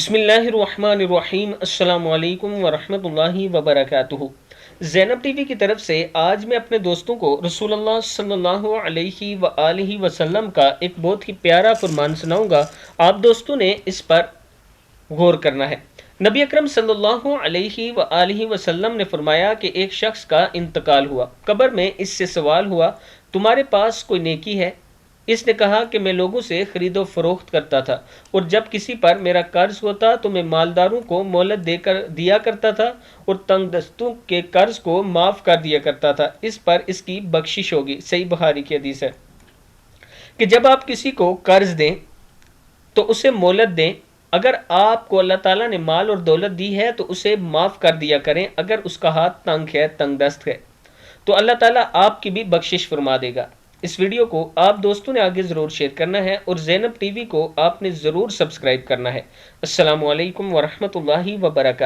بسم اللہ الرحمن الرحیم، السلام علیکم ورحمۃ اللہ وبرکاتہ۔ زینب ٹی وی کی طرف سے آج میں اپنے دوستوں کو رسول اللہ صلی اللہ علیہ وآلہ وسلم کا ایک بہت ہی پیارا فرمان سناؤں گا۔ آپ دوستوں نے اس پر غور کرنا ہے۔ نبی اکرم صلی اللہ علیہ وآلہ وسلم نے فرمایا کہ ایک شخص کا انتقال ہوا، قبر میں اس سے سوال ہوا تمہارے پاس کوئی نیکی ہے؟ اس نے کہا کہ میں لوگوں سے خرید و فروخت کرتا تھا، اور جب کسی پر میرا قرض ہوتا تو میں مالداروں کو مہلت دیا کرتا تھا اور تنگ دستوں کے قرض کو معاف کر دیا کرتا تھا، اس پر اس کی بخشش ہوگی۔ صحیح بخاری کی حدیث ہے کہ جب آپ کسی کو قرض دیں تو اسے مہلت دیں۔ اگر آپ کو اللہ تعالیٰ نے مال اور دولت دی ہے تو اسے معاف کر دیا کریں۔ اگر اس کا ہاتھ تنگ ہے، تنگ دست ہے، تو اللہ تعالیٰ آپ کی بھی بخشش فرما دے گا۔ اس ویڈیو کو آپ دوستوں نے آگے ضرور شیئر کرنا ہے اور زینب ٹی وی کو آپ نے ضرور سبسکرائب کرنا ہے۔ السلام علیکم ورحمۃ اللہ وبرکاتہ۔